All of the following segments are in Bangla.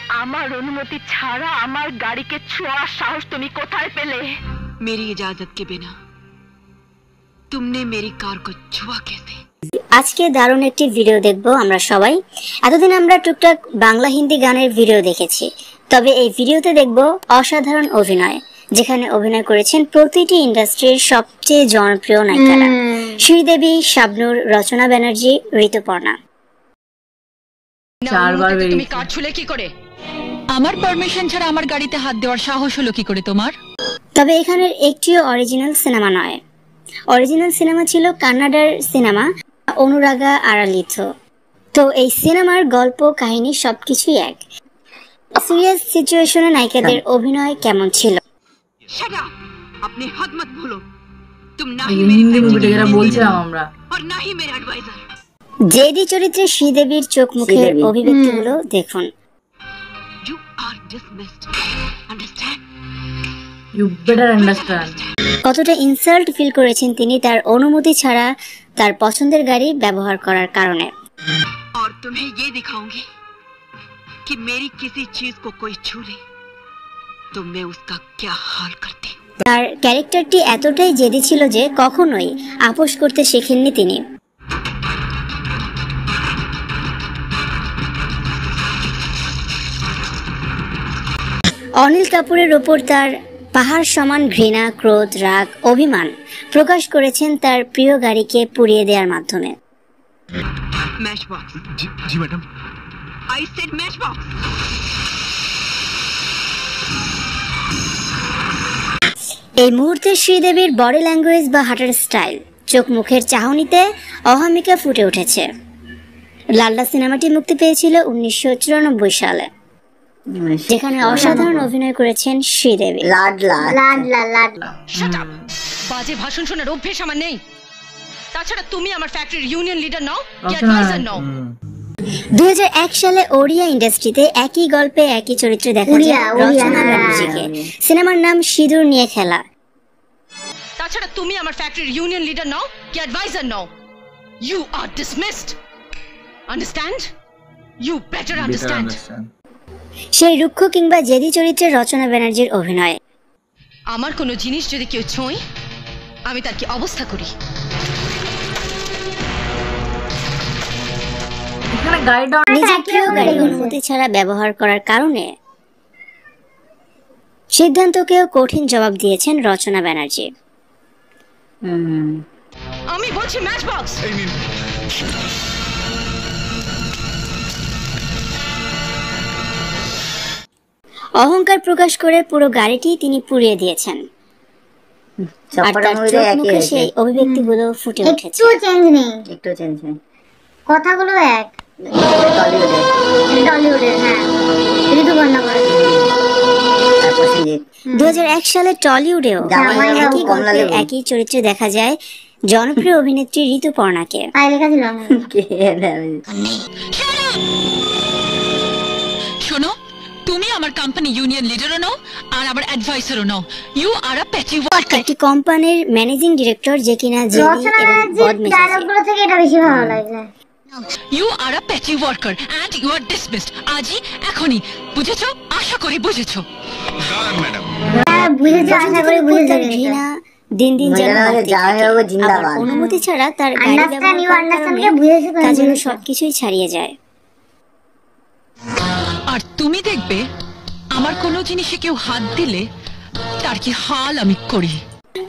আমার অনুমতি ছাড়া আমার গাড়িকে ছোঁয়ার সাহস তুমি কোথায় পেলে? मेरी इजाजत के बिना तुमने मेरी कार को छुआ कैसे? আজকে দারুণ একটি ভিডিও দেখব আমরা সবাই। এতদিন আমরা টুকটাক বাংলা হিন্দি গানের ভিডিও দেখেছি, তবে এই ভিডিওতে দেখব অসাধারণ অভিনয়, যেখানে অভিনয় করেছেন প্রতিটি ইন্ডাস্ট্রির সবচেয়ে জনপ্রিয় নায়িকারা: শ্রীদেবী, শাবনূর, রচনা ব্যানার্জি, ঋতুপর্ণা। চারবার তুমি কার ছুলে কি করে? আমার পারমিশন ছাড়া আমার গাড়িতে হাত দেওয়ার সাহস হলো কি করে তোমার? তবে এখানের একটিও অরিজিনাল সিনেমা নয়। অরিজিনাল সিনেমা ছিল কান্নাডার সিনেমা অনুরাগা আরালিথো। তো এই সিনেমার গল্প, কাহিনী সবকিছুই এক। সিরিয়াস সিচুয়েশনে নায়িকাদের অভিনয় কেমন ছিল? अपने हद मत भूलो। तुम ना ही मेरी और ना ही मेरे एडवाइजर। জেডি চরিত্রে শ্রীদেবীর চোখ মুখের অভিব্যক্তিগুলো দেখুন। You are dismissed. Understand? You better understand. কতটা ইনসাল্ট ফিল করেছেন তিনি তার অনুমতি ছাড়া তার পছন্দের গাড়ি ব্যবহার করার কারণে। और तुम्हें ये दिखाऊंगी कि मेरी किसी चीज को कोई छू ले तो मैं उसका क्या हाल करती। তার ক্যারেক্টারটি এতটাই জেদি ছিল যে কখনোই আপোষ করতে শেখেননি তিনি। অনিল কাপুরের ওপর তার পাহাড় সমান ঘৃণা, ক্রোধ, রাগ, অভিমান প্রকাশ করেছেন তার প্রিয় গাড়িকে পুড়িয়ে দেওয়ার মাধ্যমে। मैचबॉक्स। जी मैडम। I said matchbox। এই মুহূর্তে শ্রীদেবীর বডি ল্যাঙ্গুয়েজ বা হাঁটার স্টাইল, চোখ মুখের চাহনিতে অহমিকা ফুটে উঠেছে। লাড্ডা সিনেমাটি মুক্তি পেয়েছিল 1994 সালে, যেখানে অসাধারণ অভিনয় করেছেন শ্রীদেবী। Shut up! বাজে ভাষণ শোনার অভ্যেস আমার নেই। তাছাড়া তুমি আমার ফ্যাক্টরির ইউনিয়ন লিডার নও, কি অ্যাডভাইজার নও। 2001 সালে ওড়িয়া ইন্ডাস্ট্রিতে একই গল্পে একই চরিত্রে দেখা যায় রচনা ব্যানার্জিকে। সিনেমার নাম সিঁদুর নিয়ে খেলা। তাছাড়া তুমি আমার ফ্যাক্টরির ইউনিয়ন লিডার নও, কি অ্যাডভাইজার নও। You are dismissed. Understand? You better understand. সেই রুক্ষ কিংবা জেদি চরিত্রে রচনা ব্যানার্জির অভিনয়। আমার কোনো জিনিস যদি কেউ ছোঁয়, আমি তার কি অবস্থা করি। নিজের প্রিয় গাড়ি অনুমতি ছাড়া ব্যবহার করার কারণে সিদ্ধান্তকেও কঠিন জবাব দিয়েছেন রচনা ব্যানার্জি। আমি বলছি ম্যাচবক্স। অহংকার প্রকাশ করে পুরো গাড়িটি তিনি পুড়িয়ে দিয়েছেন। আর তার চোখ মুখে সেই অভিব্যক্তিগুলো ফুটে উঠেছে। একটু চেঞ্জ নেই, কথাগুলো এক। টলিউডের, হ্যাঁ, ঋতুপর্ণা করে। 2001 সালে টলিউডেও একই গল্পে একই চরিত্রে দেখা যায় জনপ্রিয় অভিনেত্রী ঋতুপর্ণাকে। শোনো, তুমি আমার কোম্পানি ইউনিয়ন লিডারও নও আর আমার অ্যাডভাইসারও নও। You are a patchy worker. একটি কোম্পানির ম্যানেজিং ডিরেক্টর যে কিনা জেদি এবং বদমেজাজি। ডায়লগগুলো থেকে এটা বেশি ভালো লাগছে। You are a petty worker and you are dismissed. আজই, এখনই। বুঝেছো? আশা করি বুঝেছো। ম্যাডাম। হ্যাঁ, বুঝেছি, আশা করি বুঝেছি। ঘৃণা দিন দিন যেন অনুমতি ছাড়া তার গাড়ি ব্যবহার যেন সবকিছুই ছাড়িয়ে যায়। আর তুমি দেখবে আমার কোনো জিনিসে কেউ হাত দিলে তার কি হাল আমি করি।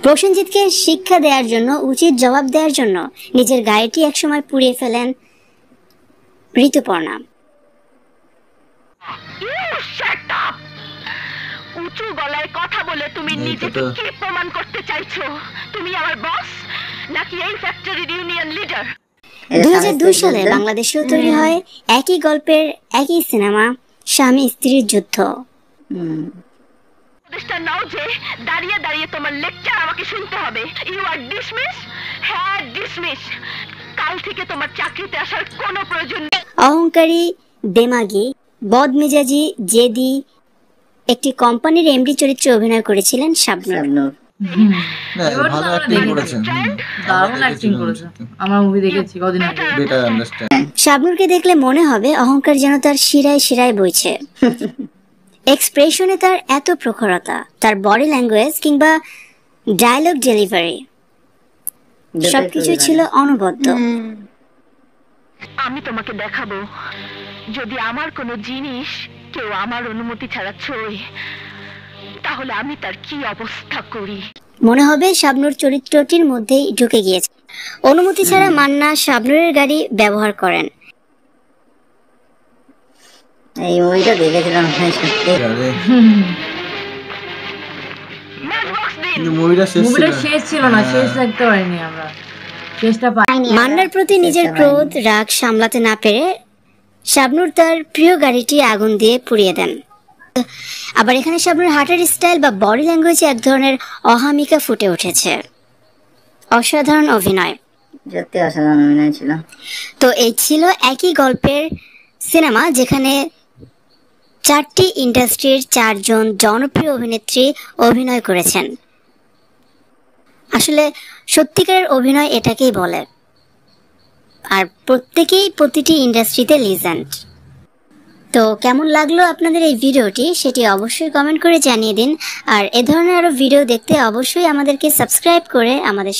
প্রসেনজিৎকে শিক্ষা দেওয়ার জন্য, উচিত জবাব দেওয়ার জন্য নিজের গাড়িটি একসময় পুড়িয়ে ফেলেন ঋতুপর্ণা। উঁচু গলায় কথা বলে তুমি নিজেকে কি প্রমাণ করতে চাইছো? তুমি আমার বস নাকি এই ফ্যাক্টরির ইউনিয়ন লিডার? 2002 সালে বাংলাদেশেও তৈরি হয় একই গল্পের একই সিনেমা স্বামী স্ত্রীর যুদ্ধ। নাও যে দাঁড়িয়ে দাঁড়িয়ে তোমার লেকচার আমাকে শুনতে হবে। You are dismiss. হ্যাঁ, ডিসমিস। কাল থেকে তোমার চাকরিতে আসার কোনো প্রয়োজন নেই। অহংকারী, দেমাগী, বদমেজাজি, জেদি একটি কোম্পানির এমডি চরিত্রে অভিনয় করেছিলেন শাবনূর। না এবার তো ভালো আমরা অ্যাক্টিং দেখেছি। করেছেন দারুণ অ্যাক্টিং করেছে। আমার মুভি দেখেছি কদিন আগে। বেটার আন্ডারস্ট্যান্ড শাবনূরকে দেখলে মনে হবে অহংকার যেন তার শিরায় শিরায় বইছে। এক্সপ্রেশনে তার এত প্রখরতা, তার বডি ল্যাঙ্গুয়েজ কিংবা ডায়লগ ডেলিভারি সবকিছু ছিল অনবদ্য। আমি তোমাকে দেখাবো, যদি আমার কোনো জিনিস কেউ আমার অনুমতি ছাড়া ছোঁয় তাহলে আমি তার কি অবস্থা করি। মনে হবে শাবনূর চরিত্রটির মধ্যেই ঢুকে গিয়েছে। অনুমতি ছাড়া মান্না শাবনূরের গাড়ি ব্যবহার করেন। এই মুভিটা দেখেছিলাম ভাই সত্যি। আরে ম্যাচবক্স দিন। কিন্তু মুভিটা শেষ ছিল মুভিটা না। শেষ ছিল না, শেষ দেখতে পারিনি আমরা, শেষটা পাই। মান্নার প্রতি নিজের ক্রোধ রাগ সামলাতে না পেরে শাবনূর তার প্রিয় গাড়িটি আগুন দিয়ে পুড়িয়ে দেন। আবার এখানে শাবনূর হাঁটার স্টাইল বা বডি ল্যাঙ্গুয়েজে এক ধরনের অহামিকা ফুটে উঠেছে। অসাধারণ অভিনয়। সত্যি অসাধারণ অভিনয় ছিল। তো এই ছিল একই গল্পের সিনেমা, যেখানে 4টি ইন্ডাস্ট্রির 4 জন জনপ্রিয় অভিনেত্রী অভিনয় করেছেন। আসলে সত্যিকারের অভিনয় এটাকেই বলে, আর প্রত্যেকেই প্রতিটি ইন্ডাস্ট্রিতে লিজেন্ড। তো কেমন লাগলো আপনাদের এই ভিডিওটি সেটি অবশ্যই কমেন্ট করে জানিয়ে দিন। আর এ ধরনের আরো ভিডিও দেখতে অবশ্যই আমাদেরকে সাবস্ক্রাইব করে আমাদের